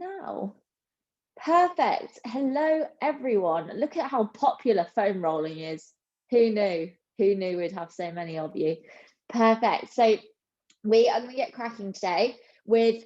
now. Perfect. Hello, everyone. Look at how popular foam rolling is. Who knew? Who knew we'd have so many of you? Perfect. So we are going to get cracking today with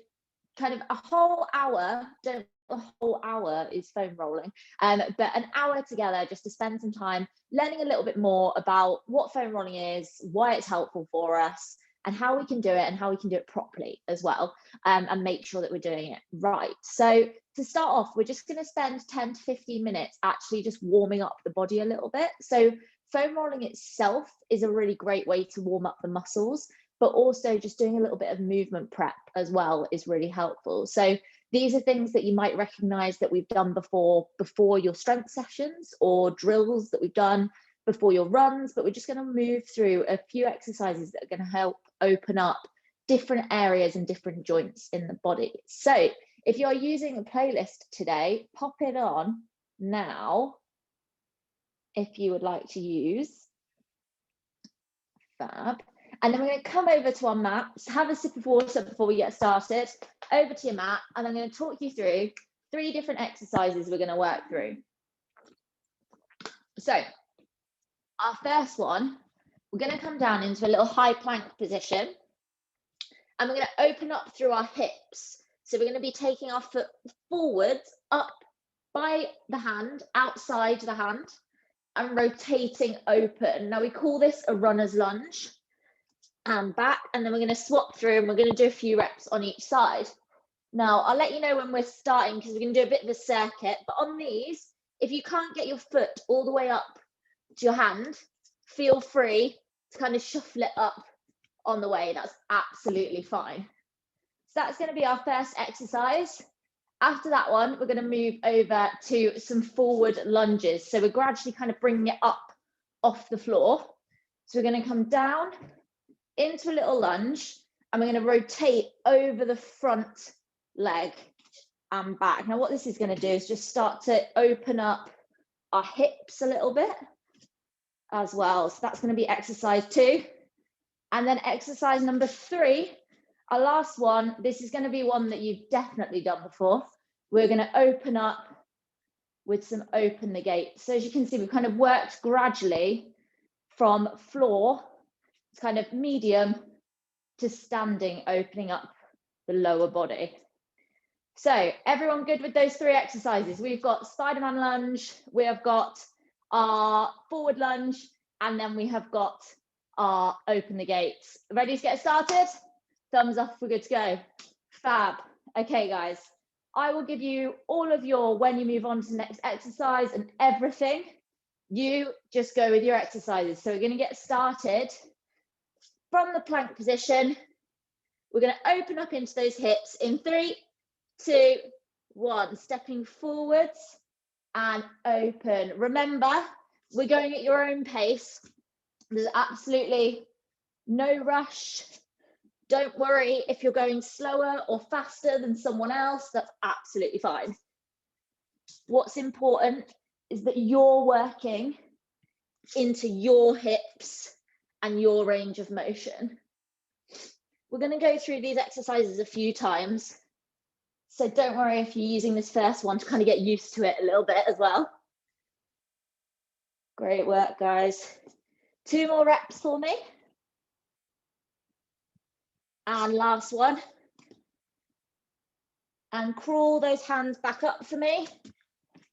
kind of a whole hour. Don't a whole hour is foam rolling, but an hour together just to spend some time learning a little bit more about what foam rolling is, why it's helpful for us, and how we can do it and how we can do it properly as well, and make sure that we're doing it right. So to start off, we're just going to spend 10 to 15 minutes actually just warming up the body a little bit. So foam rolling itself is a really great way to warm up the muscles, but also just doing a little bit of movement prep as well is really helpful. So these are things that you might recognize that we've done before your strength sessions, or drills that we've done before your runs, but we're just going to move through a few exercises that are going to help open up different areas and different joints in the body. So if you're using a playlist today, pop it on now if you would like to use. Fab. And then we're going to come over to our mat, have a sip of water before we get started, over to your mat, and I'm going to talk you through 3 different exercises we're going to work through. So our first one, we're going to come down into a little high plank position, and we're going to open up through our hips. So we're going to be taking our foot forwards, up by the hand, outside the hand, and rotating open. Now we call this a runner's lunge. And back, and then we're going to swap through, and we're going to do a few reps on each side. Now I'll let you know when we're starting, because we're going to do a bit of a circuit, but on these, if you can't get your foot all the way up to your hand, feel free to kind of shuffle it up on the way. That's absolutely fine. So that's going to be our first exercise. After that one, we're going to move over to some forward lunges. So we're gradually kind of bringing it up off the floor. So we're going to come down into a little lunge, and we're going to rotate over the front leg and back. Now what this is going to do is just start to open up our hips a little bit as well. So that's going to be exercise 2. And then exercise number 3, our last one, this is going to be one that you've definitely done before. We're going to open up with some open the gate. So as you can see, we've kind of worked gradually from floor, kind of medium, to standing, opening up the lower body. So everyone good with those 3 exercises? We've got Spider-Man lunge, we have got our forward lunge, and then we have got our open the gates. Ready to get started? Thumbs up, we're good to go. Fab. Okay guys, I will give you all of your, when you move on to the next exercise and everything, you just go with your exercises. So we're going to get started from the plank position. We're going to open up into those hips in 3, 2, 1, stepping forwards and open. Remember, we're going at your own pace. There's absolutely no rush. Don't worry if you're going slower or faster than someone else, that's absolutely fine. What's important is that you're working into your hips and your range of motion. We're going to go through these exercises a few times, so don't worry if you're using this first one to kind of get used to it a little bit as well. Great work, guys. 2 more reps for me. And last one. And crawl those hands back up for me.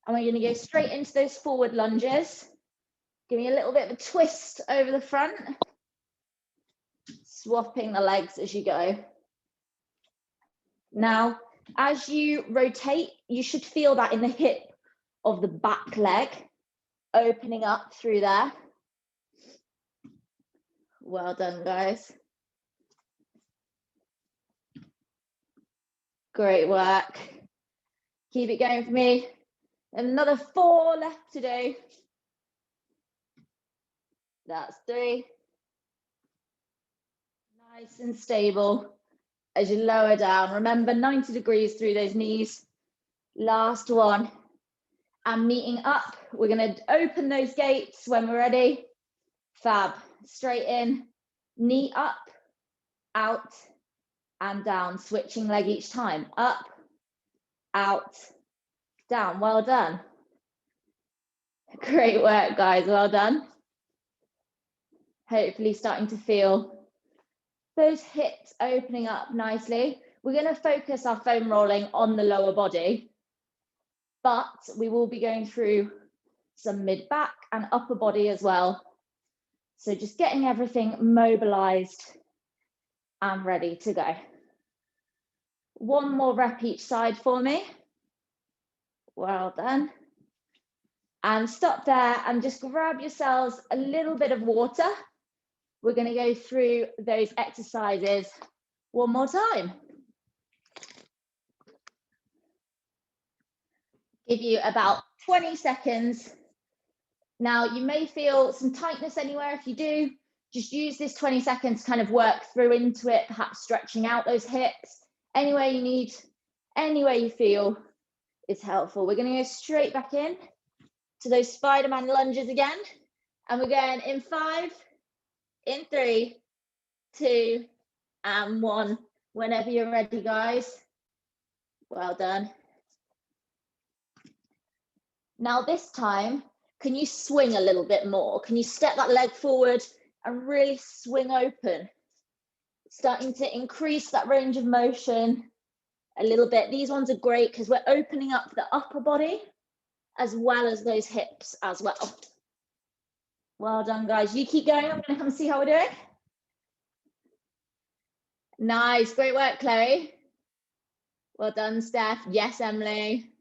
And we're going to go straight into those forward lunges. Give me a little bit of a twist over the front. Swapping the legs as you go. Now, as you rotate, you should feel that in the hip of the back leg, opening up through there. Well done, guys. Great work. Keep it going for me. Another 4 left to do. That's 3. Nice and stable as you lower down. Remember, 90 degrees through those knees. Last one. And meeting up, we're going to open those gates when we're ready. Fab. Straight in, knee up, out, and down. Switching leg each time. Up, out, down. Well done. Great work, guys. Well done. Hopefully starting to feel those hips opening up nicely. We're going to focus our foam rolling on the lower body, but we will be going through some mid back and upper body as well. So just getting everything mobilized and ready to go. One more rep each side for me. Well done. And stop there and just grab yourselves a little bit of water. We're going to go through those exercises one more time. Give you about 20 seconds. Now, you may feel some tightness anywhere. If you do, just use this 20 seconds to kind of work through into it, perhaps stretching out those hips. Anywhere you need, anywhere you feel is helpful. We're going to go straight back in to those Spider-Man lunges again. And we're going in 5, in 3, 2, and 1. Whenever you're ready, guys. Well done. Now this time, can you swing a little bit more? Can you step that leg forward and really swing open? Starting to increase that range of motion a little bit. These ones are great because we're opening up the upper body as well as those hips as well. Well done, guys. You keep going. I'm going to come see how we're doing. Nice. Great work, Chloe. Well done, Steph. Yes, Emily.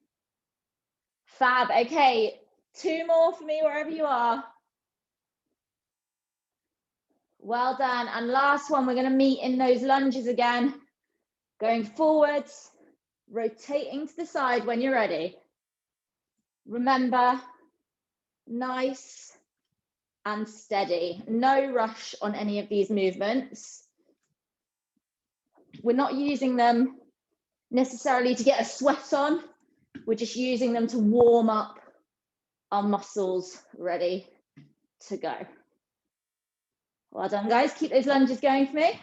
Fab. Okay. 2 more for me wherever you are. Well done. And last one, we're going to meet in those lunges again. Going forwards, rotating to the side when you're ready. Remember, nice and steady. No rush on any of these movements. We're not using them necessarily to get a sweat on. We're just using them to warm up our muscles ready to go. Well done, guys. Keep those lunges going for me.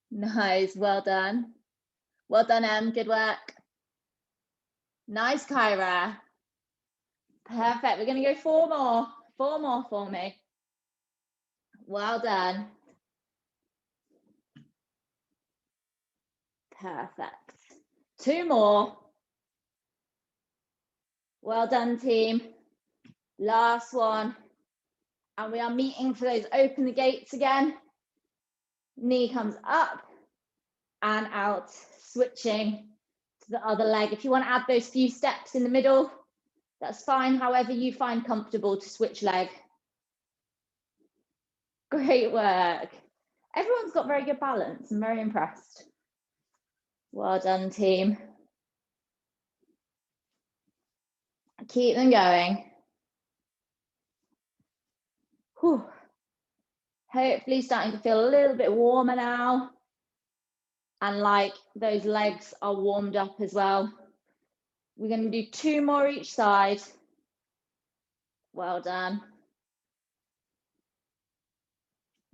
Nice. Well done. Well done, Em. Good work. Nice, Kyra. Perfect. We're going to go 4 more. 4 more for me. Well done. Perfect. 2 more. Well done, team. Last one. And we are meeting for those open the gates again. Knee comes up and out, switching to the other leg. If you want to add those few steps in the middle, that's fine. However you find comfortable to switch leg. Great work. Everyone's got very good balance. I'm very impressed. Well done, team. Keep them going. Whew. Hopefully starting to feel a little bit warmer now. And like those legs are warmed up as well. We're going to do 2 more each side. Well done.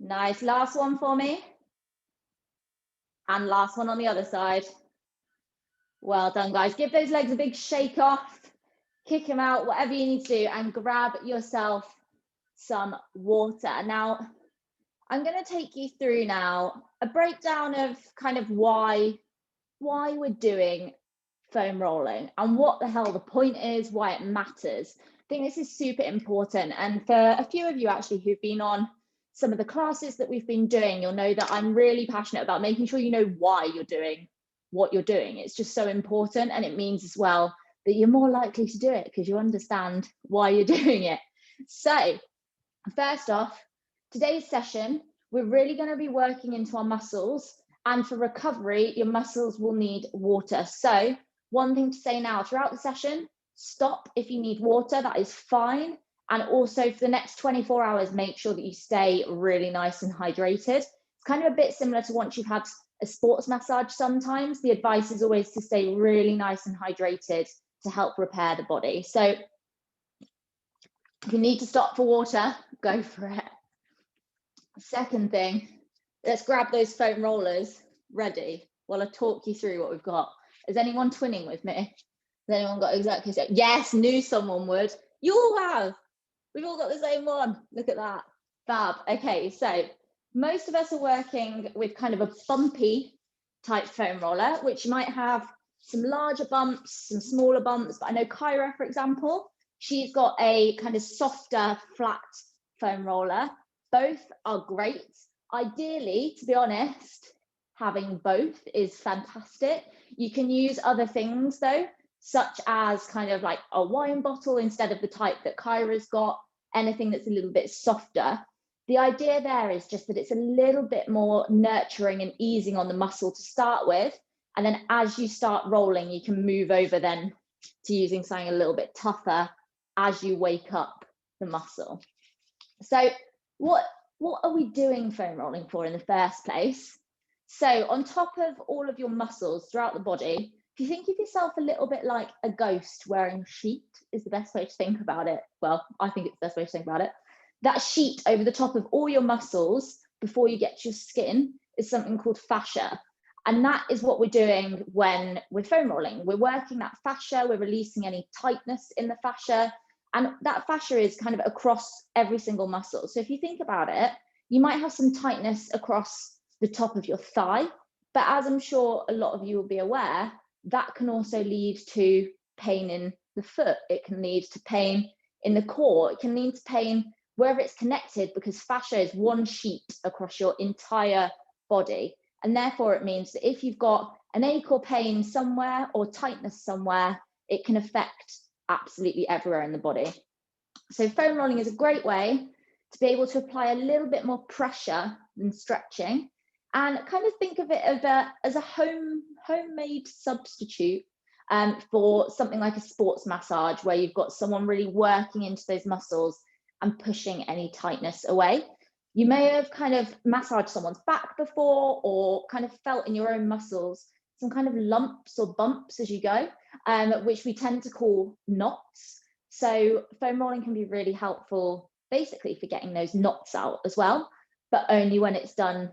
Nice. Last one for me. And last one on the other side. Well done, guys. Give those legs a big shake off. Kick them out, whatever you need to do, and grab yourself some water. Now, I'm going to take you through now a breakdown of kind of why we're doing foam rolling and what the hell the point is, why it matters. I think this is super important. And for a few of you actually who've been on some of the classes that we've been doing, you'll know that I'm really passionate about making sure you know why you're doing what you're doing. It's just so important, and it means as well that you're more likely to do it because you understand why you're doing it. So first off, today's session, we're really going to be working into our muscles, and for recovery, your muscles will need water. So one thing to say now, throughout the session, stop if you need water, that is fine. And also for the next 24 hours, make sure that you stay really nice and hydrated. It's kind of a bit similar to once you've had a sports massage sometimes. The advice is always to stay really nice and hydrated to help repair the body. So if you need to stop for water, go for it. Second thing, let's grab those foam rollers ready. while I talk you through what we've got. Is anyone twinning with me? Has anyone got exactly the same? Yes, knew someone would. You all have. We've all got the same one. Look at that. Fab. Okay, so most of us are working with kind of a bumpy type foam roller, which might have some larger bumps, some smaller bumps. But I know Kyra, for example, she's got a kind of softer, flat foam roller. Both are great. Ideally, to be honest, having both is fantastic. You can use other things though, such as kind of like a wine bottle instead of the type that Kyra's got, anything that's a little bit softer. The idea there is just that it's a little bit more nurturing and easing on the muscle to start with. And then as you start rolling, you can move over then to using something a little bit tougher as you wake up the muscle. So what are we doing foam rolling for in the first place? So on top of all of your muscles throughout the body, if you think of yourself a little bit like a ghost wearing a sheet is the best way to think about it. Well, I think it's the best way to think about it. That sheet over the top of all your muscles before you get to your skin is something called fascia. And that is what we're doing when we're foam rolling. We're working that fascia, we're releasing any tightness in the fascia. And that fascia is kind of across every single muscle. So if you think about it, you might have some tightness across the top of your thigh, but as I'm sure a lot of you will be aware, that can also lead to pain in the foot. It can lead to pain in the core. It can lead to pain wherever it's connected, because fascia is one sheet across your entire body. And therefore it means that if you've got an ache or pain somewhere or tightness somewhere, it can affect absolutely everywhere in the body. So foam rolling is a great way to be able to apply a little bit more pressure than stretching, and kind of think of it as a homemade substitute for something like a sports massage, where you've got someone really working into those muscles and pushing any tightness away. You may have kind of massaged someone's back before, or kind of felt in your own muscles some kind of lumps or bumps as you go, which we tend to call knots. So foam rolling can be really helpful basically for getting those knots out as well, but only when it's done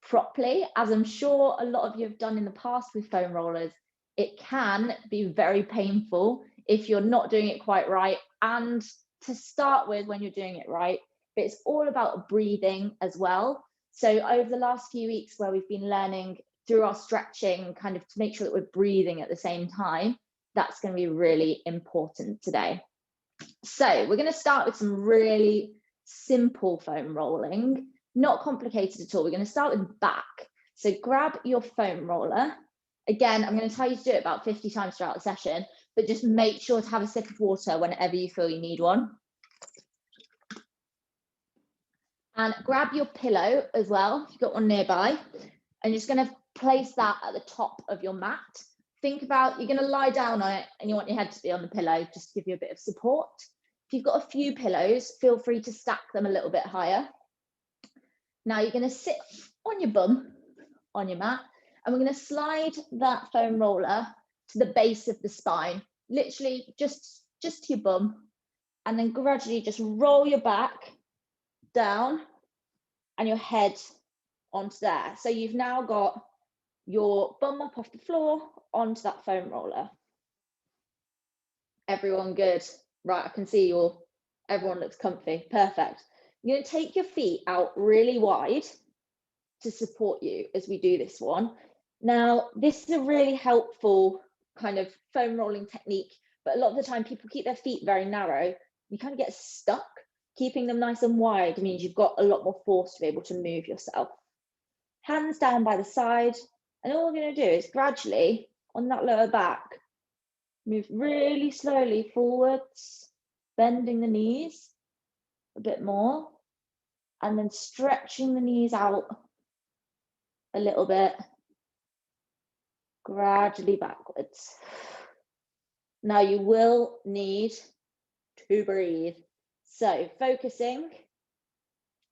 properly. As I'm sure a lot of you have done in the past with foam rollers, it can be very painful if you're not doing it quite right, and to start with when you're doing it right. But it's all about breathing as well. So over the last few weeks where we've been learning through our stretching kind of to make sure that we're breathing at the same time, that's going to be really important today. So we're going to start with some really simple foam rolling, not complicated at all. We're going to start with back. So grab your foam roller. Again, I'm going to tell you to do it about 50 times throughout the session, but just make sure to have a sip of water whenever you feel you need one. And grab your pillow as well, if you've got one nearby, and you're just going to place that at the top of your mat. Think about, you're going to lie down on it and you want your head to be on the pillow, just to give you a bit of support. If you've got a few pillows, feel free to stack them a little bit higher. Now you're going to sit on your bum on your mat, and we're going to slide that foam roller to the base of the spine, literally just to your bum, and then gradually just roll your back down and your head onto there. So you've now got your bum up off the floor onto that foam roller. Everyone good? Right, I can see everyone looks comfy. Perfect. You're going to take your feet out really wide to support you as we do this one. Now, this is a really helpful kind of foam rolling technique, but a lot of the time people keep their feet very narrow. You kind of get stuck. Keeping them nice and wide means you've got a lot more force to be able to move yourself. Hands down by the side, and all we're going to do is gradually, on that lower back, move really slowly forwards, bending the knees a bit more, and then stretching the knees out a little bit, gradually backwards. Now you will need to breathe. So focusing,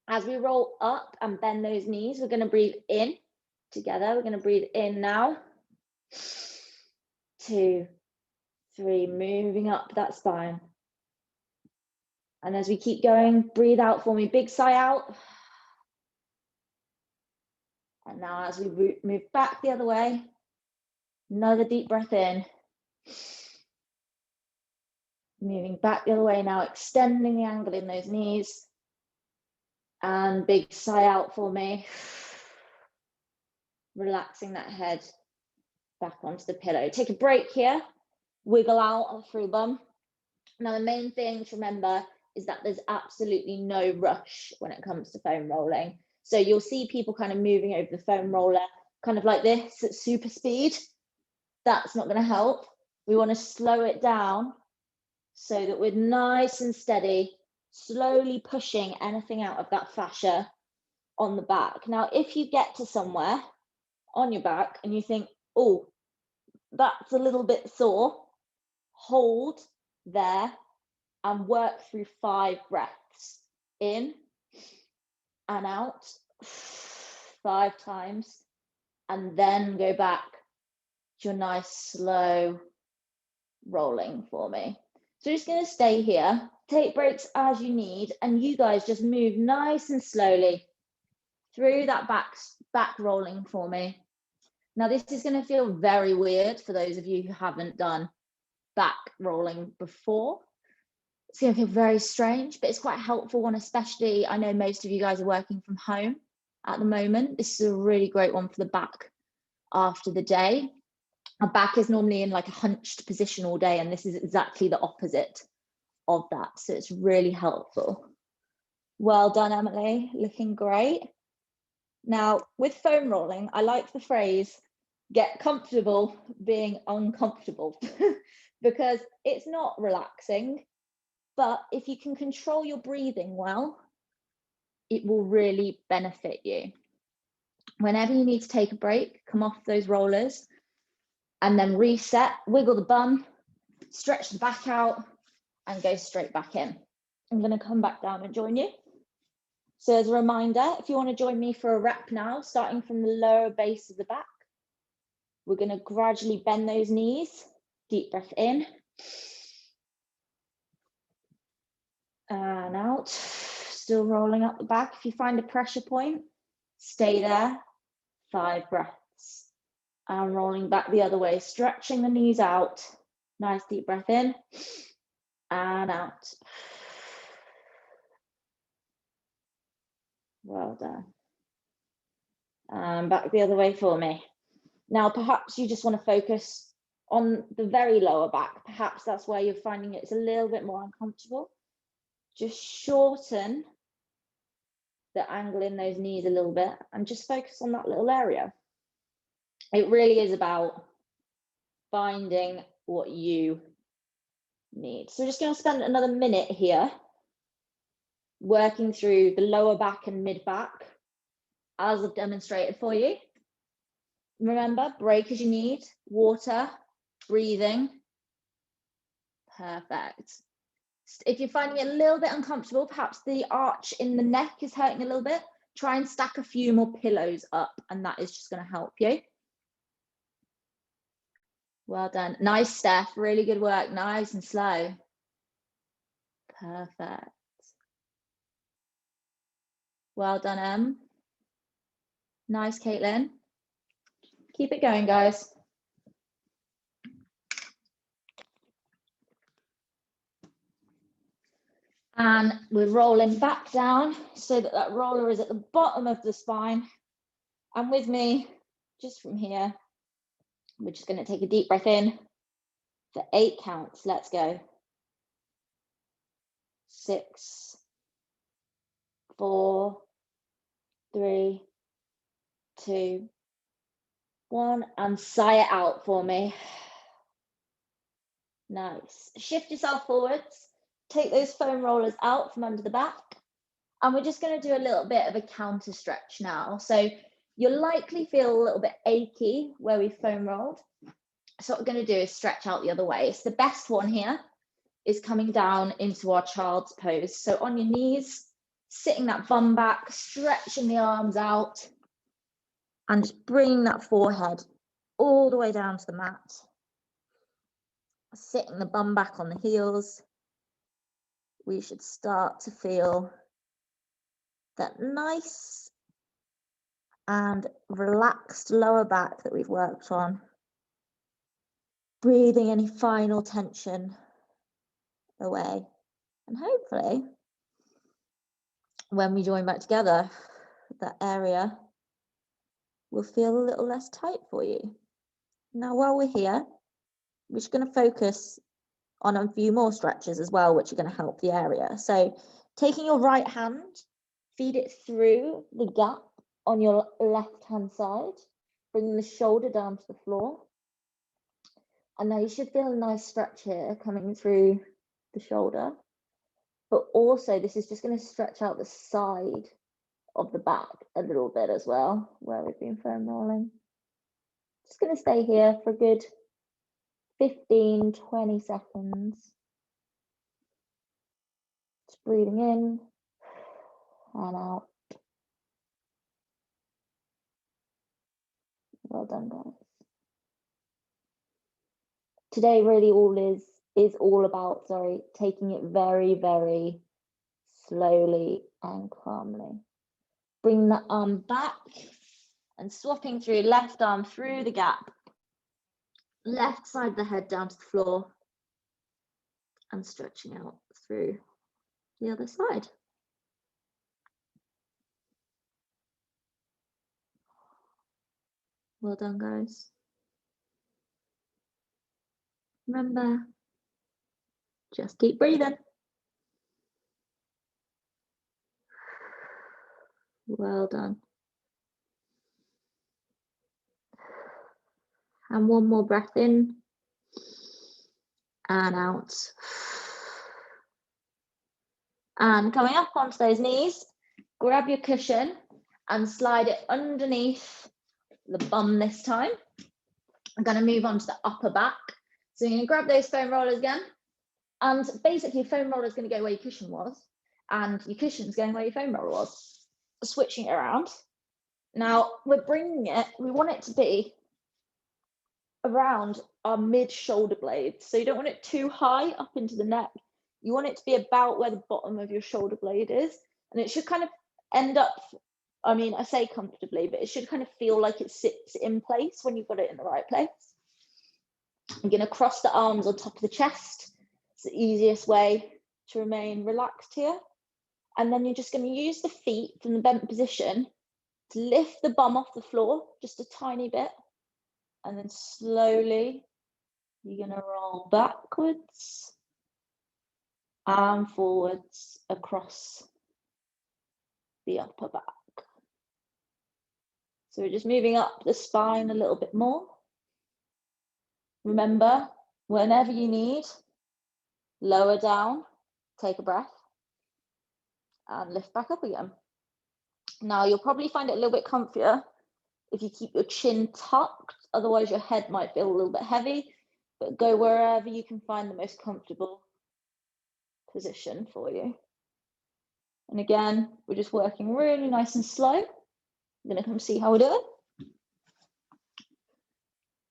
as we roll up and bend those knees, we're going to breathe in together. We're going to breathe in now. 2, 3, moving up that spine. And as we keep going, breathe out for me. Big sigh out. And now as we move back the other way, another deep breath in. Moving back the other way now, extending the angle in those knees. And big sigh out for me. Relaxing that head back onto the pillow. Take a break here. Wiggle out through bum. Now, the main thing to remember is that there's absolutely no rush when it comes to foam rolling. So you'll see people kind of moving over the foam roller, kind of like this at super speed. That's not going to help. We want to slow it down so that we're nice and steady, slowly pushing anything out of that fascia on the back. Now, if you get to somewhere on your back and you think, oh, that's a little bit sore, hold there and work through 5 breaths. In and out 5 times, and then go back to your nice slow rolling for me. So just going to stay here, take breaks as you need, and you guys just move nice and slowly through that back rolling for me. Now this is going to feel very weird for those of you who haven't done back rolling before. It's going to feel very strange, but it's quite a helpful one, especially I know most of you guys are working from home at the moment. This is a really great one for the back after the day. Our back is normally in like a hunched position all day, and this is exactly the opposite of that. So it's really helpful. Well done, Emily, looking great. Now with foam rolling, I like the phrase, get comfortable being uncomfortable, because it's not relaxing. But if you can control your breathing well, it will really benefit you. Whenever you need to take a break, come off those rollers and then reset, wiggle the bum, stretch the back out and go straight back in. I'm going to come back down and join you. So as a reminder, if you want to join me for a rep now, starting from the lower base of the back, we're going to gradually bend those knees, deep breath in. And out, still rolling up the back. If you find a pressure point, stay there, 5 breaths. And rolling back the other way, stretching the knees out. Nice deep breath in and out. Well done. And back the other way for me. Now, perhaps you just want to focus on the very lower back. Perhaps that's where you're finding it's a little bit more uncomfortable. Just shorten the angle in those knees a little bit and just focus on that little area. It really is about finding what you need. So we're just going to spend another minute here working through the lower back and mid back as I've demonstrated for you. Remember, break as you need, water, breathing. Perfect. If you're finding it a little bit uncomfortable, perhaps the arch in the neck is hurting a little bit, try and stack a few more pillows up and that is just going to help you. Well done. Nice, Steph. Really good work. Nice and slow. Perfect. Well done, Em. Nice, Caitlin. Keep it going, guys. And we're rolling back down so that that roller is at the bottom of the spine. And with me, just from here, we're just going to take a deep breath in for 8 counts. Let's go. 6, 4, 3, 2, 1, and sigh it out for me. Nice. Shift yourself forwards. Take those foam rollers out from under the back. And we're just going to do a little bit of a counter stretch now. So you'll likely feel a little bit achy where we foam rolled. So what we're going to do is stretch out the other way. So the best one here is coming down into our child's pose. So on your knees, sitting that bum back, stretching the arms out, and just bringing that forehead all the way down to the mat. Sitting the bum back on the heels. We should start to feel that nice and relaxed lower back that we've worked on. Breathing any final tension away. And hopefully, when we join back together, that area will feel a little less tight for you. Now, while we're here, we're just going to focus on a few more stretches as well, which are going to help the area. So taking your right hand, feed it through the gap on your left-hand side, bringing the shoulder down to the floor. And now you should feel a nice stretch here coming through the shoulder. But also this is just going to stretch out the side of the back a little bit as well, where we've been foam rolling. Just going to stay here for a good 15, 20 seconds. Just breathing in and out. Well done, guys. Today really is all about, taking it very, very slowly and calmly. Bring the arm back and swapping through left arm through the gap. Left side of the head down to the floor and stretching out through the other side. Well done, guys. Remember, just keep breathing. Well done. And one more breath in and out. And coming up onto those knees, grab your cushion and slide it underneath the bum this time. I'm going to move on to the upper back. So you're going to grab those foam rollers again. And basically, foam roller is going to go where your cushion was, and your cushion's going where your foam roller was. Switching it around. Now we're bringing it, we want it to be around our mid shoulder blades. So you don't want it too high up into the neck. You want it to be about where the bottom of your shoulder blade is. And it should kind of end up, I mean, I say comfortably, but it should kind of feel like it sits in place when you've got it in the right place. I'm going to cross the arms on top of the chest. It's the easiest way to remain relaxed here. And then you're just going to use the feet from the bent position to lift the bum off the floor just a tiny bit. And then slowly you're going to roll backwards and forwards across the upper back. So we're just moving up the spine a little bit more. Remember, whenever you need, lower down, take a breath, and lift back up again. Now, you'll probably find it a little bit comfier if you keep your chin tucked, otherwise your head might feel a little bit heavy, but go wherever you can find the most comfortable position for you. And again, we're just working really nice and slow. I'm gonna come see how we do it.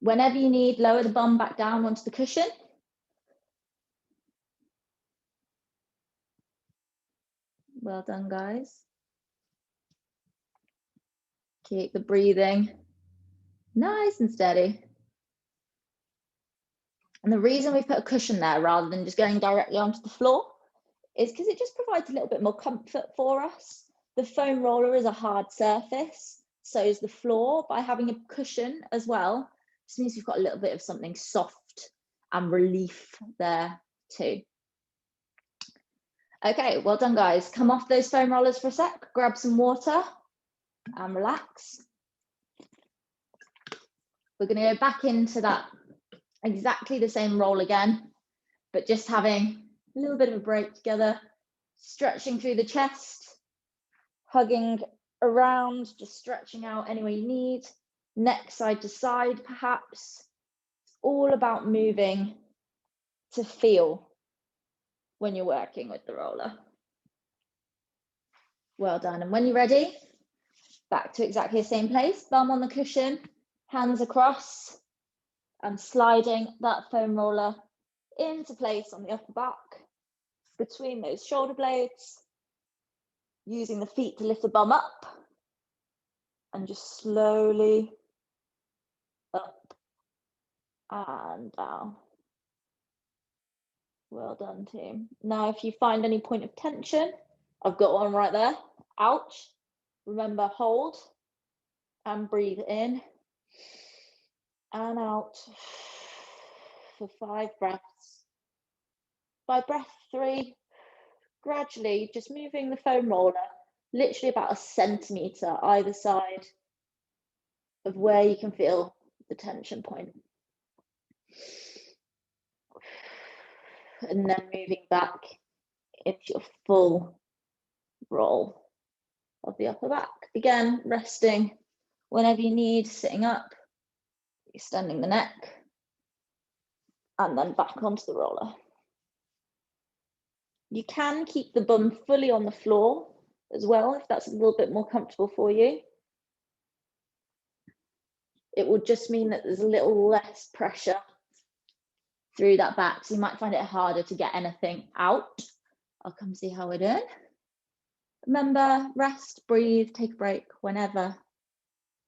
Whenever you need, lower the bum back down onto the cushion. Well done, guys. Keep the breathing nice and steady. And the reason we put a cushion there rather than just going directly onto the floor is because it just provides a little bit more comfort for us. The foam roller is a hard surface, so is the floor. By having a cushion as well, this means we've got a little bit of something soft and relief there too. Okay, well done, guys. Come off those foam rollers for a sec, grab some water and relax. We're going to go back into that exactly the same roll again, but just having a little bit of a break together, stretching through the chest, hugging around, just stretching out any way you need, neck side to side perhaps. It's all about moving to feel when you're working with the roller. Well done. And when you're ready, back to exactly the same place, thumb on the cushion, hands across, and sliding that foam roller into place on the upper back, between those shoulder blades, using the feet to lift the bum up, And just slowly up and down. Well done, team. Now, if you find any point of tension, I've got one right there. Ouch. Remember, hold and breathe in and out for 5 breaths. By breath 3, gradually just moving the foam roller literally about 1 centimetre either side of where you can feel the tension point. And then moving back into your full roll of the upper back. Again, resting whenever you need, sitting up, extending the neck, and then back onto the roller. You can keep the bum fully on the floor as well, if that's a little bit more comfortable for you. It will just mean that there's a little less pressure through that back, so you might find it harder to get anything out. I'll come see how we're doing. Remember, rest, breathe, take a break whenever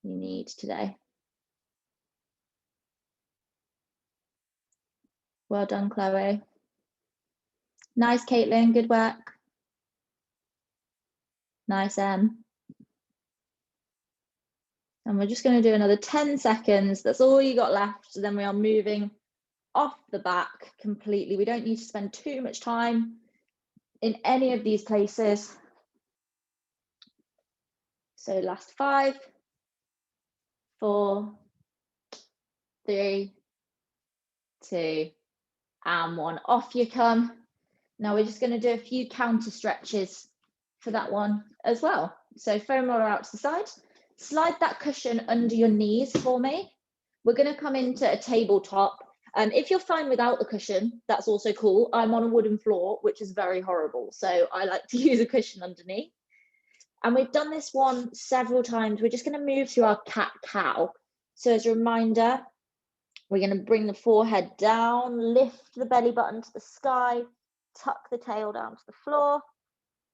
you need today. Well done, Chloe. Nice, Caitlin, good work. Nice, Em. And we're just going to do another 10 seconds. That's all you got left. So then we are moving off the back completely. We don't need to spend too much time in any of these places. So last 5, 4, 3, 2, and 1. Off you come. Now we're just going to do a few counter stretches for that one as well. So foam roller out to the side. Slide that cushion under your knees for me. We're going to come into a tabletop. If you're fine without the cushion, that's also cool. I'm on a wooden floor, which is very horrible. So I like to use a cushion underneath. And we've done this one several times. We're just going to move through our cat-cow. So as a reminder, we're going to bring the forehead down, lift the belly button to the sky, tuck the tail down to the floor.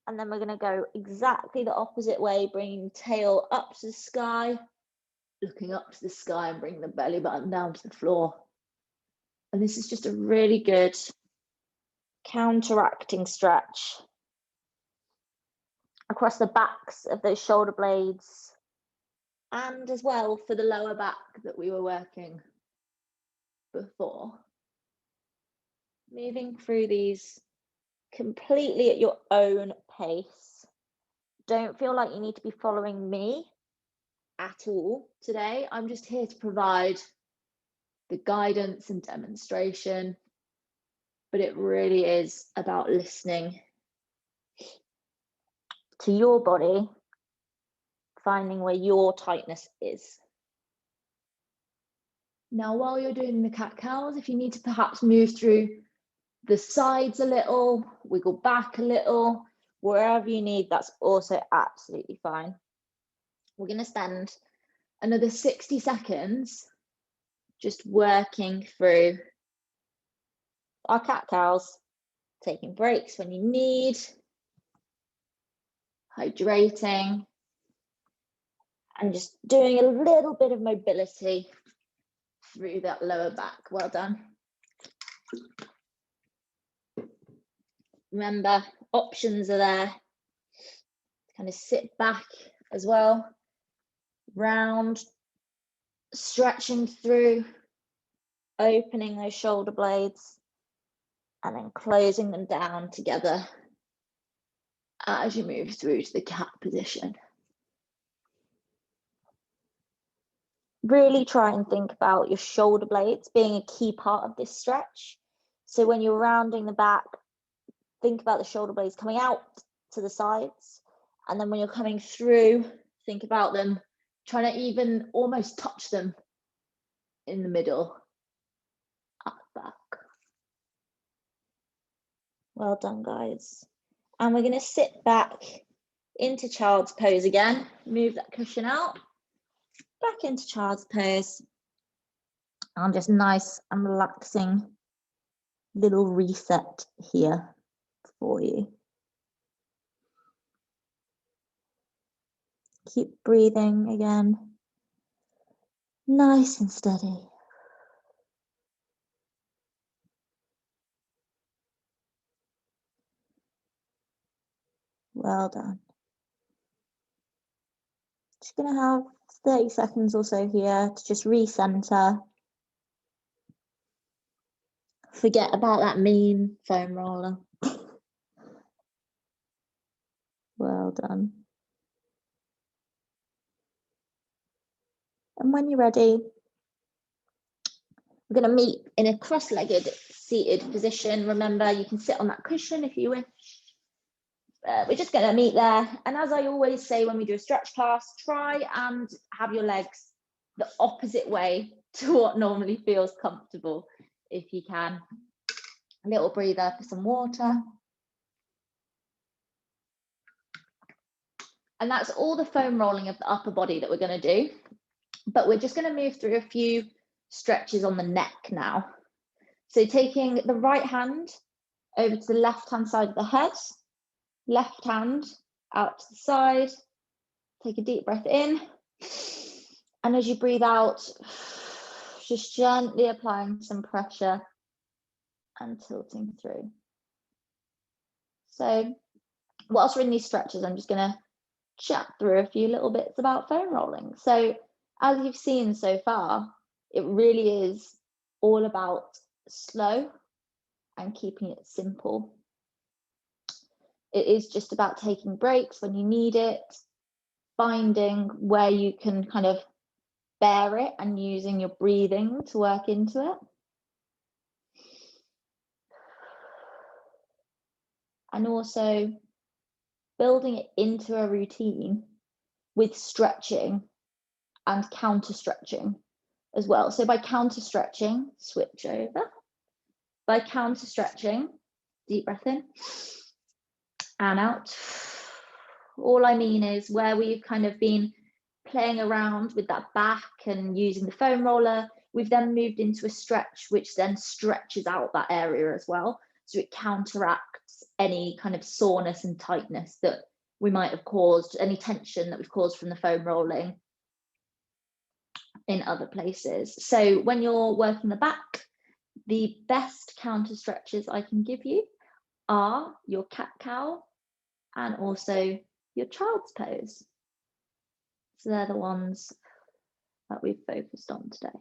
And then we're going to go exactly the opposite way, bringing the tail up to the sky, looking up to the sky, and bring the belly button down to the floor. And this is just a really good counteracting stretch across the backs of those shoulder blades, and as well for the lower back that we were working before. Moving through these completely at your own pace. Don't feel like you need to be following me at all today. I'm just here to provide the guidance and demonstration, but it really is about listening to your body, finding where your tightness is. Now, while you're doing the cat-cows, if you need to perhaps move through the sides a little, wiggle back a little, wherever you need, that's also absolutely fine. We're going to spend another 60 seconds just working through our cat-cows, taking breaks when you need, hydrating, and just doing a little bit of mobility through that lower back. Well done. Remember, options are there. Kind of sit back as well, round, stretching through, opening those shoulder blades, and then closing them down together as you move through to the cat position. Really try and think about your shoulder blades being a key part of this stretch. So when you're rounding the back, think about the shoulder blades coming out to the sides. And then when you're coming through, think about them trying to even almost touch them in the middle, up, back. Well done, guys. And we're going to sit back into child's pose again. Move that cushion out, back into child's pose. And just nice and relaxing little reset here for you. Keep breathing again. Nice and steady. Well done. Just going to have 30 seconds or so here to just recenter. Forget about that mean foam roller. Well done. And when you're ready, we're going to meet in a cross-legged seated position. Remember, you can sit on that cushion if you wish. We're just going to meet there. And as I always say when we do a stretch class, try and have your legs the opposite way to what normally feels comfortable, if you can. A little breather for some water. And that's all the foam rolling of the upper body that we're going to do. But we're just going to move through a few stretches on the neck now. So taking the right hand over to the left-hand side of the head, left hand out to the side, take a deep breath in. And as you breathe out, just gently applying some pressure and tilting through. So whilst we're in these stretches, I'm just going to chat through a few little bits about foam rolling. So as you've seen so far, it really is all about slow and keeping it simple. It is just about taking breaks when you need it, finding where you can kind of bear it and using your breathing to work into it. And also building it into a routine with stretching and counter stretching as well. So by counter stretching, switch over. By counter stretching, deep breath in and out. All I mean is where we've kind of been playing around with that back and using the foam roller, we've then moved into a stretch which then stretches out that area as well. So it counteracts any kind of soreness and tightness that we might have caused, any tension that we've caused from the foam rolling in other places. So when you're working the back, the best counter stretches I can give you are your cat-cow and also your child's pose. So they're the ones that we've focused on today.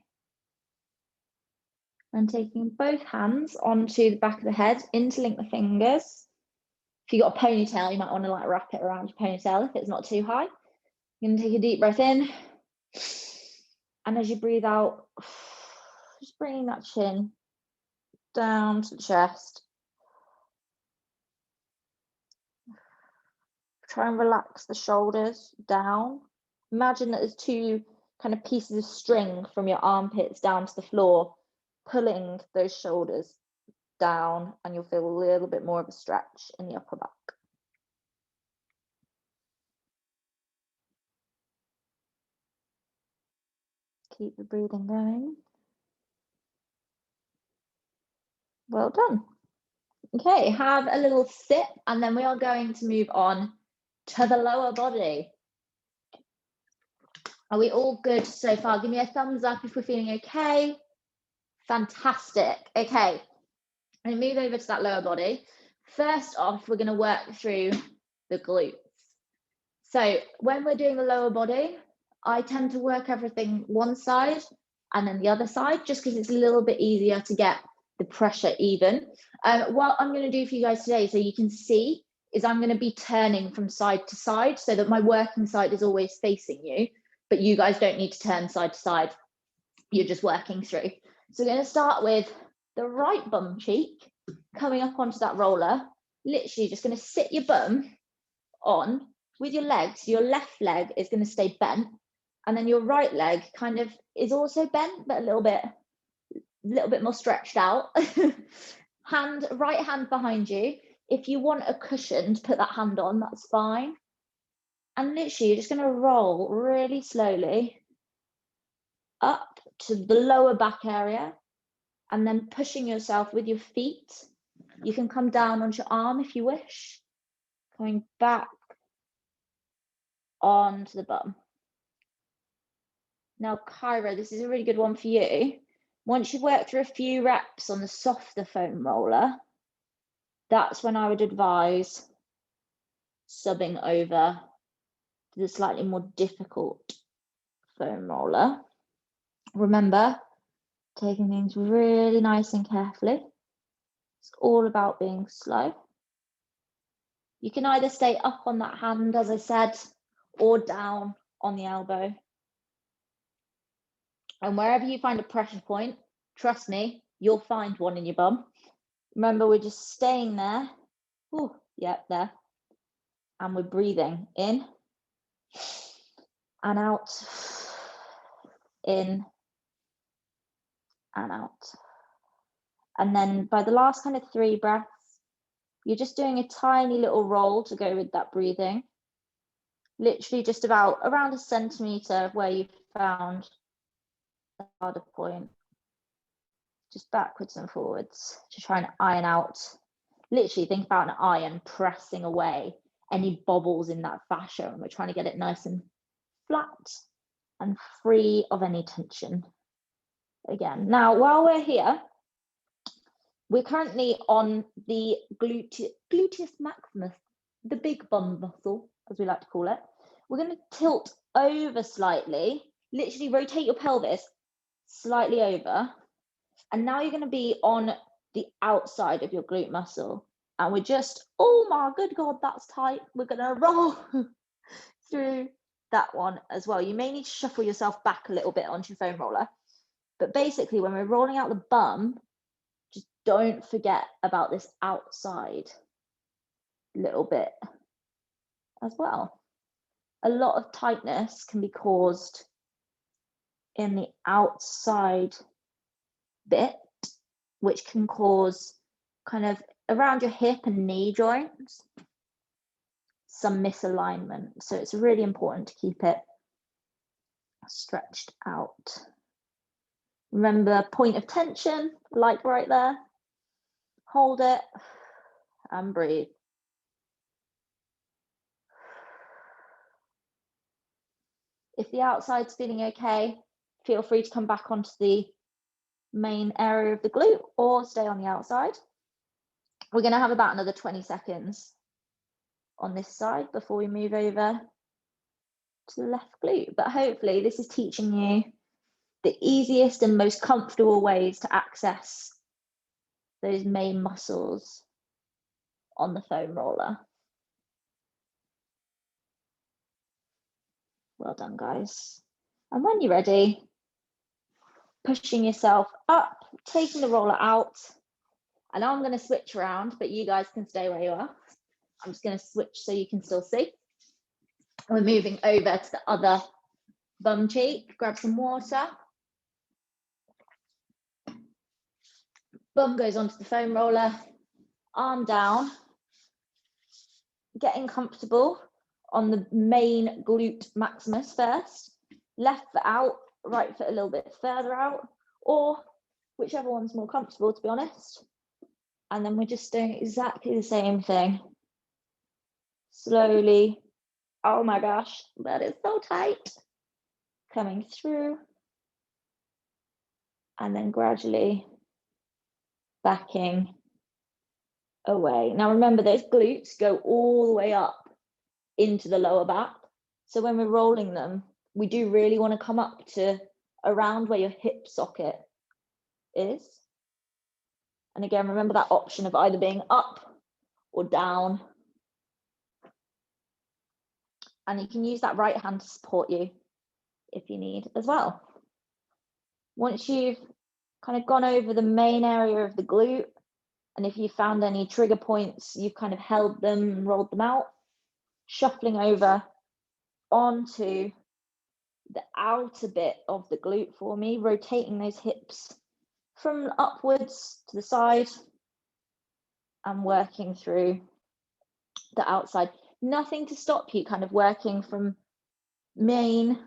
And taking both hands onto the back of the head, interlink the fingers. If you've got a ponytail, you might want to like wrap it around your ponytail if it's not too high. You're going to take a deep breath in. And as you breathe out, just bringing that chin down to the chest. Try and relax the shoulders down. Imagine that there's two kind of pieces of string from your armpits down to the floor, pulling those shoulders down, and you'll feel a little bit more of a stretch in the upper back. Keep the breathing going. Well done. Okay, have a little sip, and then we are going to move on to the lower body. Are we all good so far? Give me a thumbs up if we're feeling okay. Fantastic. Okay, and move over to that lower body. First off, we're going to work through the glutes. So when we're doing the lower body, I tend to work everything one side and then the other side, just because it's a little bit easier to get the pressure even. What I'm going to do for you guys today, so you can see, is I'm going to be turning from side to side so that my working side is always facing you, but you guys don't need to turn side to side. You're just working through. So we're going to start with the right bum cheek coming up onto that roller. Literally just going to sit your bum on with your legs. Your left leg is going to stay bent, and then your right leg kind of is also bent, but a little bit more stretched out. Right hand behind you. If you want a cushion to put that hand on, that's fine. And literally, you're just going to roll really slowly up to the lower back area, and then pushing yourself with your feet. You can come down onto your arm if you wish. Going back onto the bum. Now, Kyra, this is a really good one for you. Once you've worked through a few reps on the softer foam roller, that's when I would advise subbing over to the slightly more difficult foam roller. Remember, taking things really nice and carefully. It's all about being slow. You can either stay up on that hand, as I said, or down on the elbow. And wherever you find a pressure point, trust me, you'll find one in your bum. Remember, we're just staying there. Ooh, yeah, there. And we're breathing in and out, in and out. And then by the last kind of 3 breaths, you're just doing a tiny little roll to go with that breathing. Literally just about around a centimetre of where you found the harder point. Just backwards and forwards to try and iron out. Literally think about an iron pressing away any bobbles in that fascia, and we're trying to get it nice and flat and free of any tension. Again, now while we're here, we're currently on the gluteus maximus, the big bum muscle, as we like to call it. We're going to tilt over slightly, literally rotate your pelvis slightly over. And now you're going to be on the outside of your glute muscle. And we're just, oh my good God, that's tight. We're going to roll through that one as well. You may need to shuffle yourself back a little bit onto your foam roller. But basically, when we're rolling out the bum, just don't forget about this outside little bit as well. A lot of tightness can be caused in the outside bit, which can cause kind of around your hip and knee joints some misalignment. So it's really important to keep it stretched out. Remember, point of tension, like right there. Hold it and breathe. If the outside's feeling okay, feel free to come back onto the main area of the glute or stay on the outside. We're going to have about another 20 seconds on this side before we move over to the left glute. But hopefully this is teaching you the easiest and most comfortable ways to access those main muscles on the foam roller. Well done, guys. And when you're ready, pushing yourself up, taking the roller out. And I'm going to switch around, but you guys can stay where you are. I'm just going to switch so you can still see. We're moving over to the other bum cheek. Grab some water. Bum goes onto the foam roller, arm down, getting comfortable on the main glute maximus first. Left foot out, right foot a little bit further out, or whichever one's more comfortable, to be honest. And then we're just doing exactly the same thing. Slowly, oh my gosh, that is so tight. Coming through, and then gradually backing away. Now remember, those glutes go all the way up into the lower back. So when we're rolling them, we do really want to come up to around where your hip socket is. And again, remember that option of either being up or down. And you can use that right hand to support you if you need as well. Once you've kind of gone over the main area of the glute, and if you found any trigger points, you've kind of held them and rolled them out, shuffling over onto the outer bit of the glute for me, rotating those hips from upwards to the side and working through the outside. Nothing to stop you kind of working from main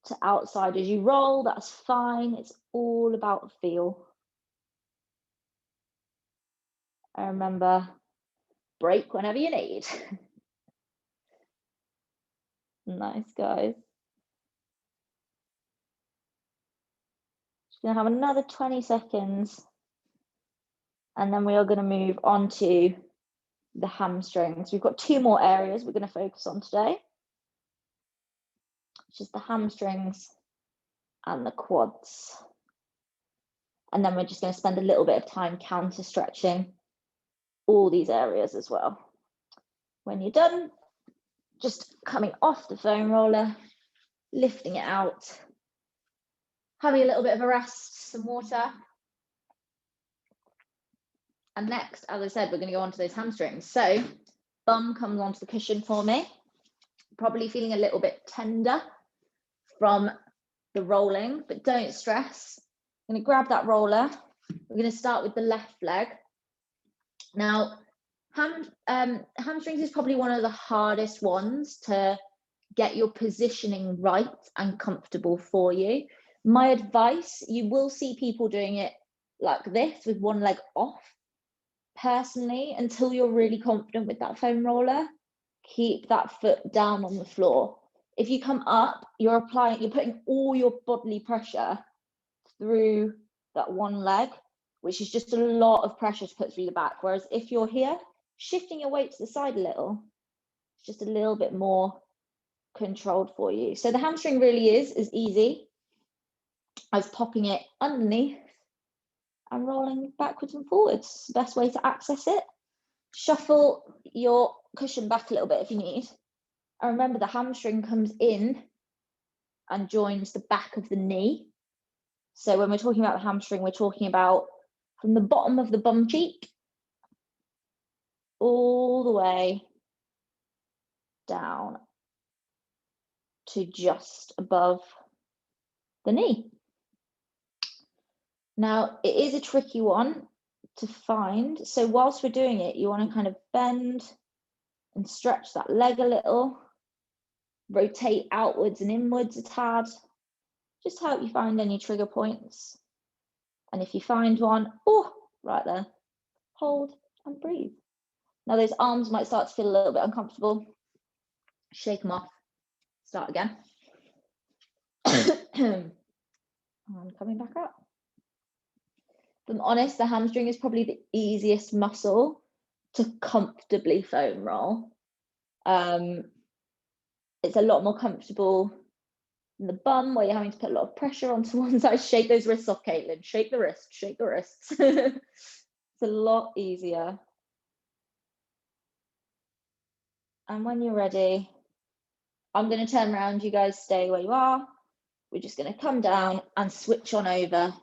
to outside as you roll. That's fine. It's all about feel. And remember, break whenever you need. Nice, guys. Just gonna have another 20 seconds. And then we are gonna move on to the hamstrings. We've got 2 more areas we're gonna focus on today, which is the hamstrings and the quads. And then we're just gonna spend a little bit of time counter stretching all these areas as well. When you're done, just coming off the foam roller, lifting it out, having a little bit of a rest, some water. And next, as I said, we're going to go on to those hamstrings. So bum comes onto the cushion for me, probably feeling a little bit tender from the rolling, but don't stress. I'm going to grab that roller. We're going to start with the left leg. Now, hamstrings is probably one of the hardest ones to get your positioning right and comfortable for you. My advice, you will see people doing it like this with one leg off. Personally, until you're really confident with that foam roller, keep that foot down on the floor. If you come up, you're putting all your bodily pressure through that one leg, which is just a lot of pressure to put through the back. Whereas if you're here, shifting your weight to the side a little, it's just a little bit more controlled for you. So the hamstring really is as easy as popping it underneath and rolling backwards and forwards. It's the best way to access it. Shuffle your cushion back a little bit if you need. And remember, the hamstring comes in and joins the back of the knee. So when we're talking about the hamstring, we're talking about from the bottom of the bum cheek all the way down to just above the knee. Now, it is a tricky one to find. So whilst we're doing it, you want to kind of bend and stretch that leg a little, rotate outwards and inwards a tad, just help you find any trigger points. And if you find one, oh, right there, hold and breathe. Now those arms might start to feel a little bit uncomfortable. Shake them off, start again. And coming back up. If I'm honest, the hamstring is probably the easiest muscle to comfortably foam roll. It's a lot more comfortable than the bum, where you're having to put a lot of pressure onto one side. Shake those wrists off, Caitlin. Shake the wrists, shake the wrists. It's a lot easier. And when you're ready, I'm going to turn around. You guys stay where you are. We're just going to come down and switch on over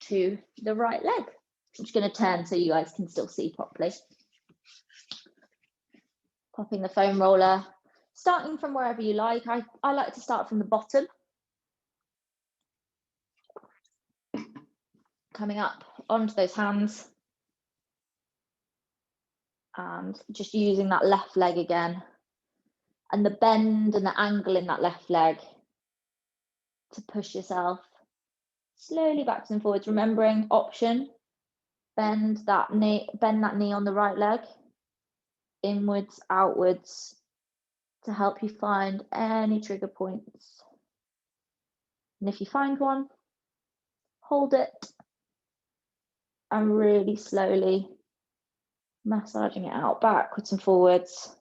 to the right leg. I'm just going to turn so you guys can still see properly. Popping the foam roller, starting from wherever you like. I like to start from the bottom. Coming up onto those hands. And just using that left leg again. And the bend and the angle in that left leg to push yourself slowly backwards and forwards, remembering option, bend that knee on the right leg, inwards, outwards, to help you find any trigger points. And if you find one, hold it and really slowly massaging it out backwards and forwards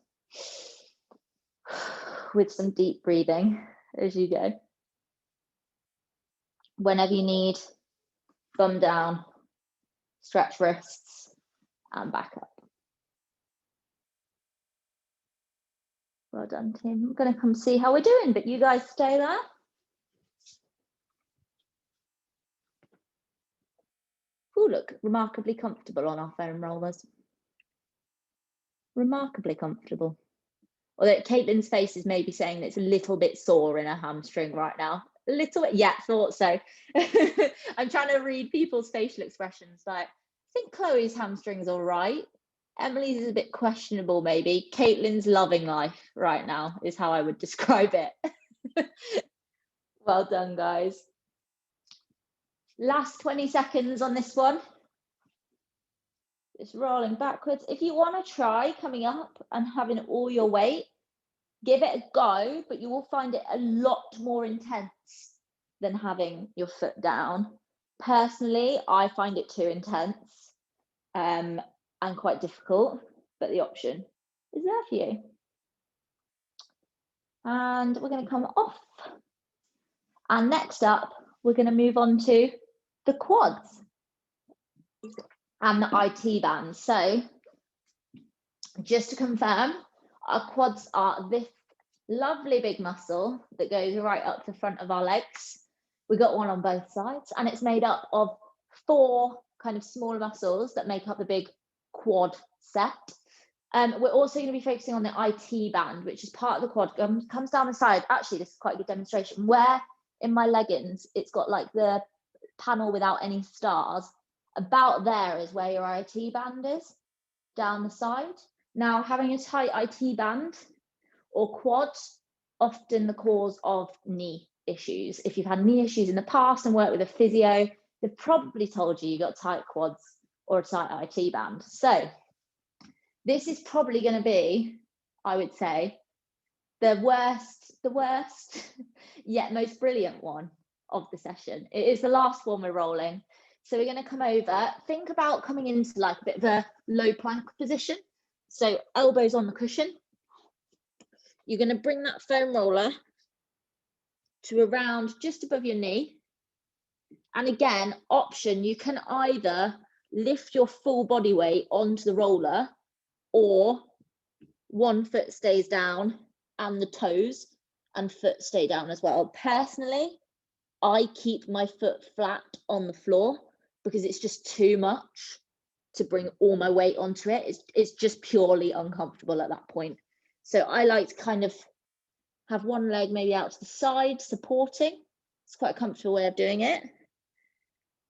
with some deep breathing as you go. Whenever you need, thumb down, stretch wrists and back up. Well done, team. I'm going to come see how we're doing, but you guys stay there. Oh, look, remarkably comfortable on our foam rollers. Remarkably comfortable. Although Caitlin's face is maybe saying that it's a little bit sore in her hamstring right now. A little bit, yeah, thought so. I'm trying to read people's facial expressions. Like, I think Chloe's hamstring's all right. Emily's is a bit questionable, maybe. Caitlin's loving life right now is how I would describe it. Well done, guys. Last 20 seconds on this one. Just rolling backwards. If you want to try coming up and having all your weight Give it a go, but you will find it a lot more intense than having your foot down. Personally, I find it too intense and quite difficult, but the option is there for you. And we're going to come off. And next up, we're going to move on to the quads and the IT bands. So just to confirm, our quads are this lovely big muscle that goes right up the front of our legs. We got one on both sides, and it's made up of 4 kind of smaller muscles that make up the big quad set. We're also going to be focusing on the IT band, which is part of the quad, comes down the side. Actually, this is quite a good demonstration. Where in my leggings, it's got like the panel without any stars. About there is where your IT band is, down the side. Now, having a tight IT band or quad, often the cause of knee issues. If you've had knee issues in the past and worked with a physio, they've probably told you got tight quads or a tight IT band. So this is probably going to be, I would say, the worst yet most brilliant one of the session. It is the last one we're rolling. So we're going to come over, think about coming into like a bit of a low plank position. So elbows on the cushion. You're going to bring that foam roller to around just above your knee. And again, option, you can either lift your full body weight onto the roller, or one foot stays down and the toes and foot stay down as well. Personally, I keep my foot flat on the floor because it's just too much to bring all my weight onto it. It's just purely uncomfortable at that point. So I like to kind of have one leg maybe out to the side supporting. It's quite a comfortable way of doing it.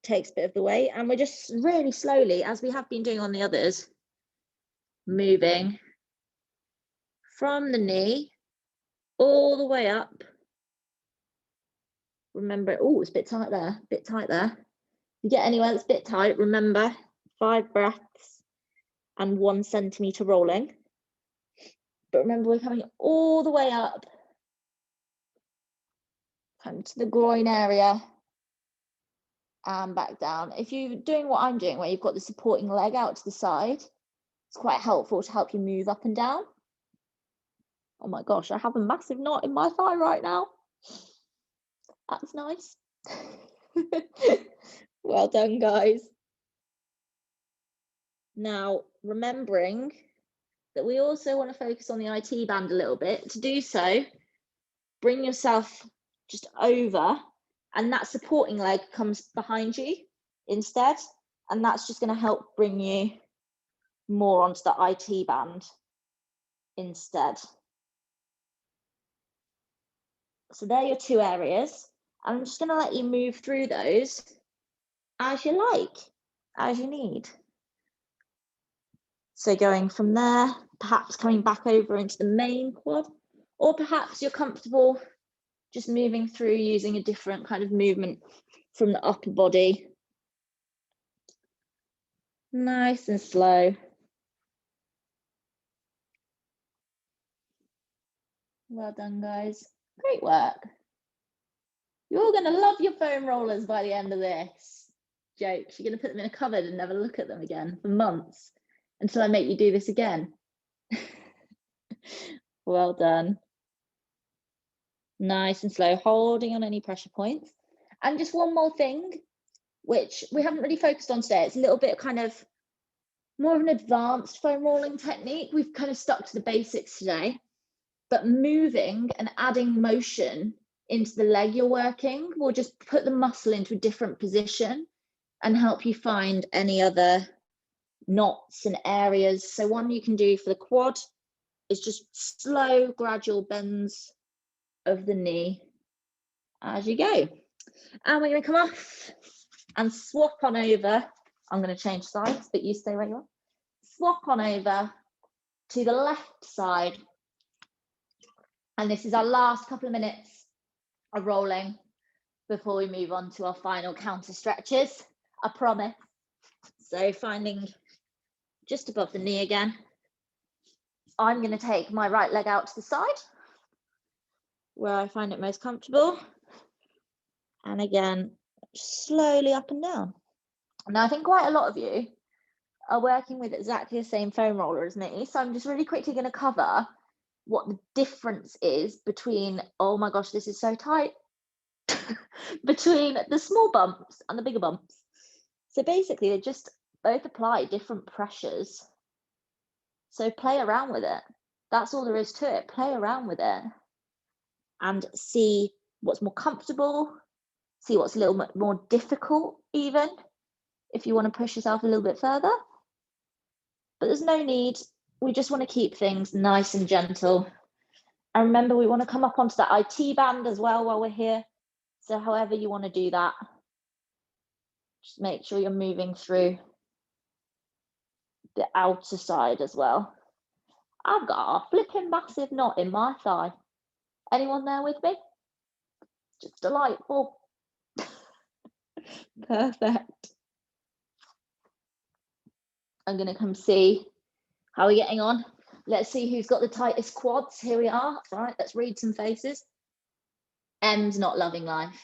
Takes a bit of the weight, and we're just really slowly, as we have been doing on the others, moving from the knee all the way up. Remember, oh, it's a bit tight there, If you get anywhere that's a bit tight, remember 5 breaths and 1 centimeter rolling. But remember, we're coming all the way up, come to the groin area and back down. If you're doing what I'm doing, where you've got the supporting leg out to the side, it's quite helpful to help you move up and down. Oh my gosh, I have a massive knot in my thigh right now. That's nice. Well done, guys. Now, remembering that we also want to focus on the IT band a little bit. To do so, bring yourself just over, and that supporting leg comes behind you instead, and that's just going to help bring you more onto the IT band instead. So they're your 2 areas. I'm just going to let you move through those as you like, as you need. So going from there, perhaps coming back over into the main quad, or perhaps you're comfortable just moving through using a different kind of movement from the upper body. Nice and slow. Well done, guys. Great work. You're going to love your foam rollers by the end of this. Jokes. You're going to put them in a cupboard and never look at them again for months until I make you do this again. Well done. Nice and slow, holding on any pressure points. And just one more thing, which we haven't really focused on today. It's a little bit kind of more of an advanced foam rolling technique. We've kind of stuck to the basics today, but moving and adding motion into the leg you're working will just put the muscle into a different position and help you find any other knots and areas. So one you can do for the quad is just slow, gradual bends of the knee as you go. And we're going to come off and swap on over. I'm going to change sides, but you stay where you are. Swap on over to the left side. And this is our last couple of minutes of rolling before we move on to our final counter stretches, I promise. So finding just above the knee again. I'm going to take my right leg out to the side. where I find it most comfortable. And again, slowly up and down. Now, I think quite a lot of you are working with exactly the same foam roller as me. So I'm just really quickly going to cover what the difference is between, oh my gosh, this is so tight, between the small bumps and the bigger bumps. So basically, they just both apply different pressures. So play around with it. That's all there is to it. Play around with it and see what's more comfortable, see what's a little bit more difficult, even if you want to push yourself a little bit further. But there's no need. We just want to keep things nice and gentle. And remember, we want to come up onto that IT band as well while we're here. So however you want to do that, just make sure you're moving through the outer side as well. I've got a flipping massive knot in my thigh. Anyone there with me? Just delightful. Perfect. I'm going to come see how we're getting on. Let's see who's got the tightest quads. Here we are. Right, let's read some faces. Em's not loving life.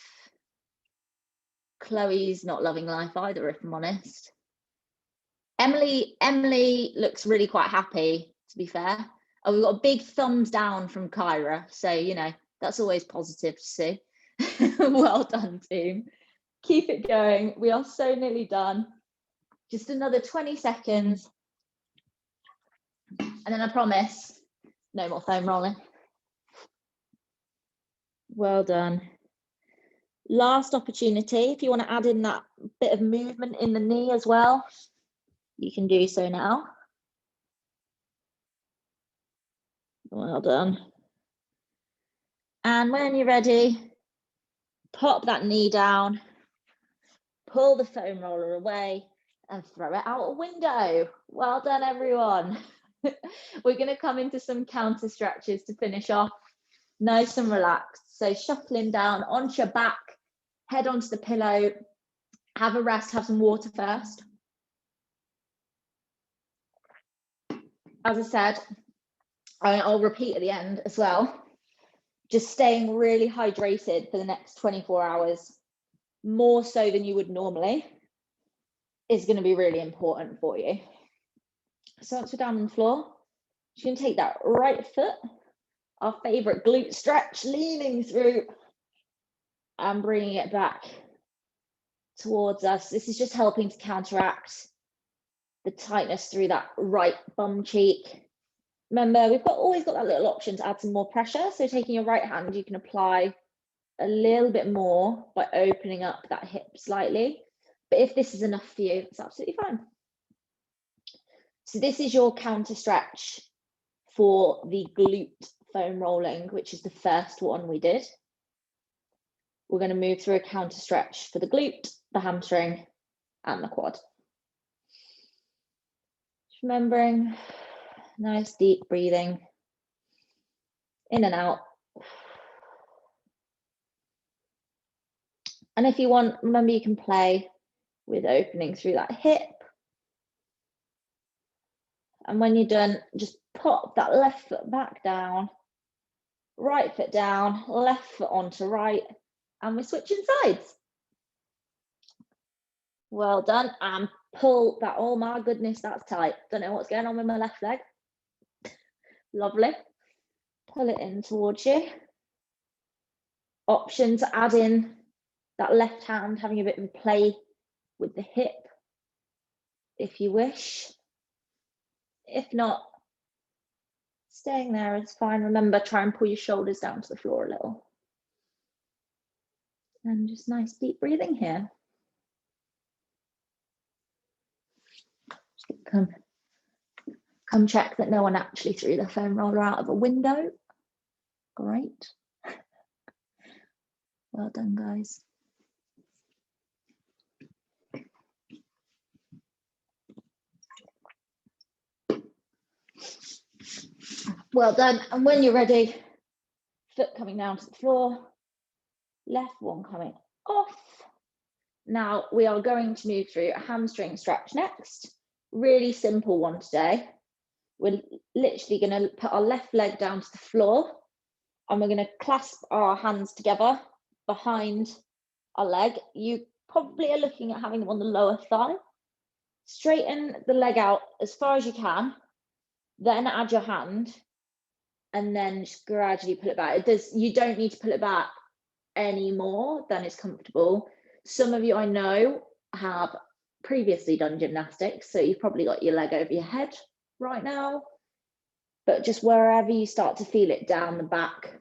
Chloe's not loving life either, if I'm honest. Emily looks really quite happy, to be fair. Oh, we've got a big thumbs down from Kyra. So, you know, that's always positive to see. Well done, team. Keep it going. We are so nearly done. Just another 20 seconds. And then I promise, no more foam rolling. Well done. Last opportunity. If you want to add in that bit of movement in the knee as well, you can do so now. Well done. And when you're ready, pop that knee down, pull the foam roller away and throw it out a window. Well done, everyone. We're going to come into some counter stretches to finish off, nice and relaxed. So shuffling down onto your back, head onto the pillow, have a rest, have some water first. As I said, I'll repeat at the end as well, just staying really hydrated for the next 24 hours, more so than you would normally, is going to be really important for you. So once we're down on the floor, you can take that right foot, our favorite glute stretch, leaning through and bringing it back towards us. This is just helping to counteract the tightness through that right bum cheek. Remember, we've always got that little option to add some more pressure. So taking your right hand, you can apply a little bit more by opening up that hip slightly. But if this is enough for you, it's absolutely fine. So this is your counter stretch for the glute foam rolling, which is the first one we did. We're going to move through a counter stretch for the glute, the hamstring, and the quad. Just remembering, nice deep breathing, in and out. And if you want, remember you can play with opening through that hip. And when you're done, just pop that left foot back down, right foot down, left foot onto right, and we're switching sides. Well done. And pull that, oh my goodness, that's tight. Don't know what's going on with my left leg. Lovely. Pull it in towards you. Option to add in that left hand, having a bit of a play with the hip, if you wish. If not, staying there is fine. Remember, try and pull your shoulders down to the floor a little. And just nice deep breathing here. Come check that no one actually threw the foam roller out of a window. Great. Well done, guys. Well done. And when you're ready, foot coming down to the floor, left one coming off. Now we are going to move through a hamstring stretch next. Really simple one today. We're literally going to put our left leg down to the floor and we're going to clasp our hands together behind our leg. You probably are looking at having them on the lower thigh. Straighten the leg out as far as you can, then add your hand, and then just gradually pull it back. You don't need to pull it back any more than is comfortable. Some of you I know have previously done gymnastics, so you've probably got your leg over your head right now, but just wherever you start to feel it down the back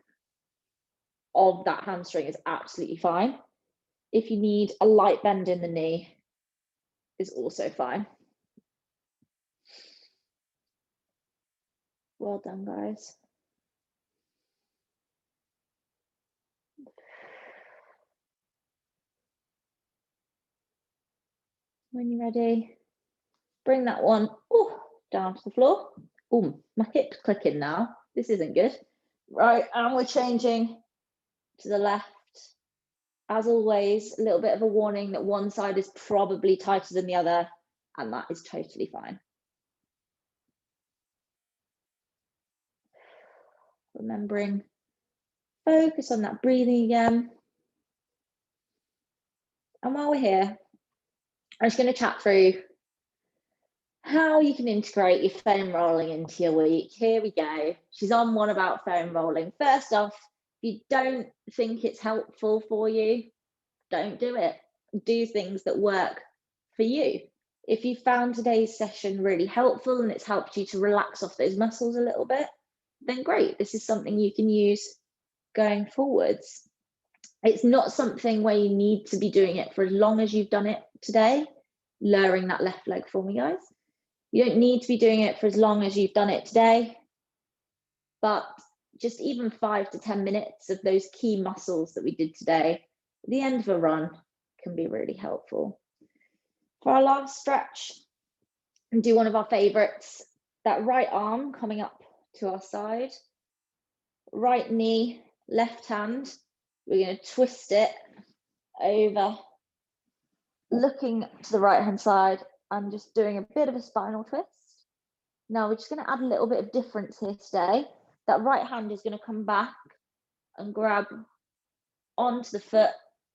of that hamstring is absolutely fine. If you need a light bend in the knee, is also fine. Well done, guys. When you're ready, bring that one down to the floor. Oh, my hip's clicking now. This isn't good. Right, and we're changing to the left. As always, a little bit of a warning that one side is probably tighter than the other, and that is totally fine. Remembering, focus on that breathing again. And while we're here, I'm just going to chat through how you can integrate your foam rolling into your week. Here we go. She's on one about foam rolling. First off, if you don't think it's helpful for you, don't do it. Do things that work for you. If you found today's session really helpful and it's helped you to relax off those muscles a little bit, then great. This is something you can use going forwards. It's not something where you need to be doing it for as long as you've done it today. Lowering that left leg for me, guys. You don't need to be doing it for as long as you've done it today, but just even 5 to 10 minutes of those key muscles that we did today at the end of a run can be really helpful. For our last stretch, and do one of our favorites, that right arm coming up to our side, right knee, left hand, we're going to twist it over, looking to the right hand side and just doing a bit of a spinal twist. Now we're just going to add a little bit of difference here today. That right hand is going to come back and grab onto the foot,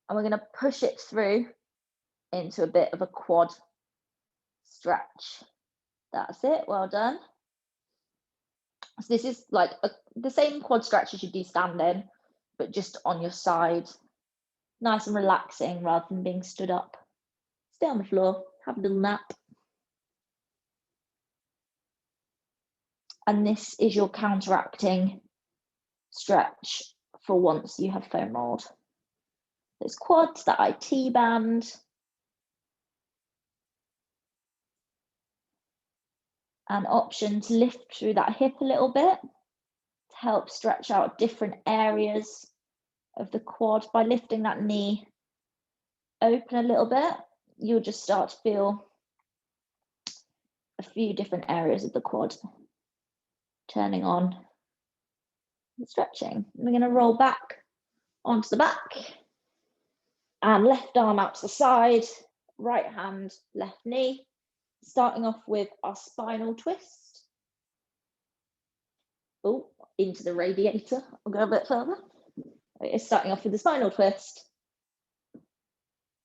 and we're going to push it through into a bit of a quad stretch. That's it, well done. So this is like the same quad stretch as you do standing, but just on your side. Nice and relaxing rather than being stood up. Stay on the floor, have a little nap. And this is your counteracting stretch for once you have foam rolled. Those quads, that IT band. An option to lift through that hip a little bit to help stretch out different areas of the quad. By lifting that knee open a little bit, you'll just start to feel a few different areas of the quad turning on and stretching. We're going to roll back onto the back and left arm out to the side, right hand, left knee, starting off with our spinal twist. Oh, into the radiator. I'll go a bit further. It's starting off with the spinal twist.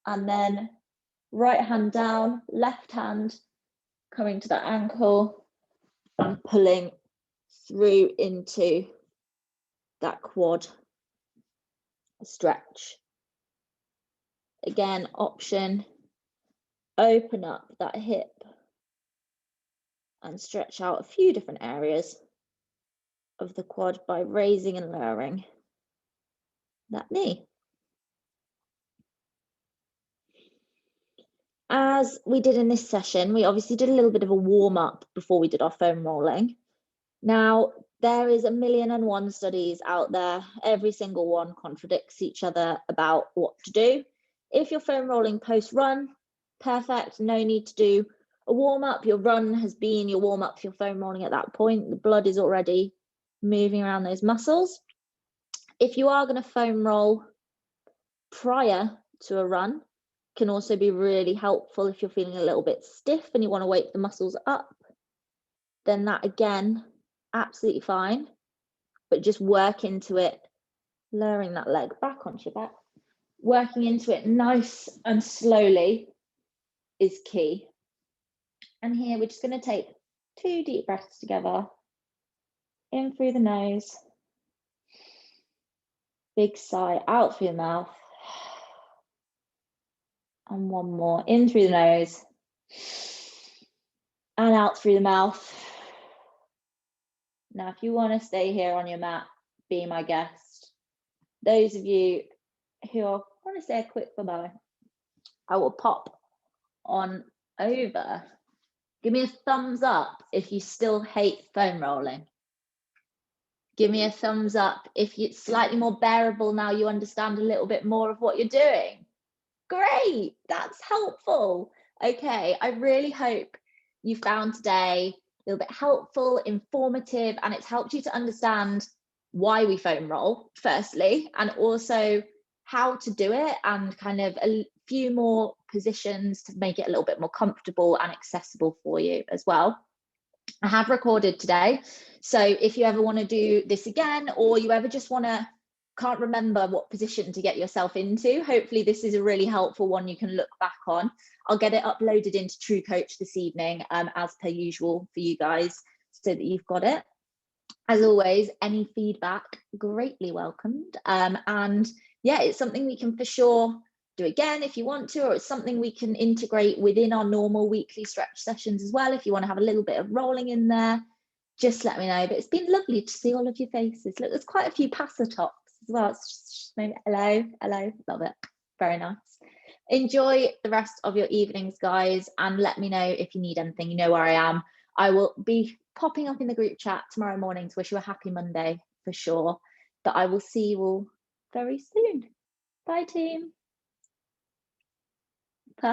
And then right hand down, left hand coming to that ankle and pulling through into that quad stretch. Again, option, open up that hip and stretch out a few different areas of the quad by raising and lowering that knee. As we did in this session, we obviously did a little bit of a warm up before we did our foam rolling. Now, there is 1,000,001 studies out there. Every single one contradicts each other about what to do. If you're foam rolling post-run, perfect, no need to do a warm-up. Your run has been your warm-up for your foam rolling at that point. The blood is already moving around those muscles. If you are going to foam roll prior to a run, can also be really helpful if you're feeling a little bit stiff and you want to wake the muscles up. Then that again, absolutely fine. but just work into it, lowering that leg back onto your back. Working into it nice and slowly is key. And here we're just going to take 2 deep breaths together. In through the nose. Big sigh out through the mouth. And one more. In through the nose. And out through the mouth. Now, if you want to stay here on your mat, be my guest. Those of you who want to say a quick bye-bye, I will pop on over. Give me a thumbs up if you still hate foam rolling. Give me a thumbs up if it's slightly more bearable now you understand a little bit more of what you're doing. Great, that's helpful. Okay, I really hope you found today a little bit helpful, informative, and it's helped you to understand why we foam roll, firstly, and also how to do it, and kind of a few more positions to make it a little bit more comfortable and accessible for you as well. I have recorded today, so if you ever want to do this again, or you ever just can't remember what position to get yourself into, hopefully this is a really helpful one you can look back on. I'll get it uploaded into True Coach this evening, as per usual for you guys, so that you've got it. As always, any feedback greatly welcomed, and yeah, it's something we can for sure do again if you want to, or it's something we can integrate within our normal weekly stretch sessions as well. If you want to have a little bit of rolling in there, just let me know. But it's been lovely to see all of your faces. Look, there's quite a few Passa tops as well. It's just maybe hello, love it. Very nice. Enjoy the rest of your evenings, guys, and let me know if you need anything. You know where I am. I will be popping up in the group chat tomorrow morning to wish you a happy Monday for sure. But I will see you all very soon. Bye, team.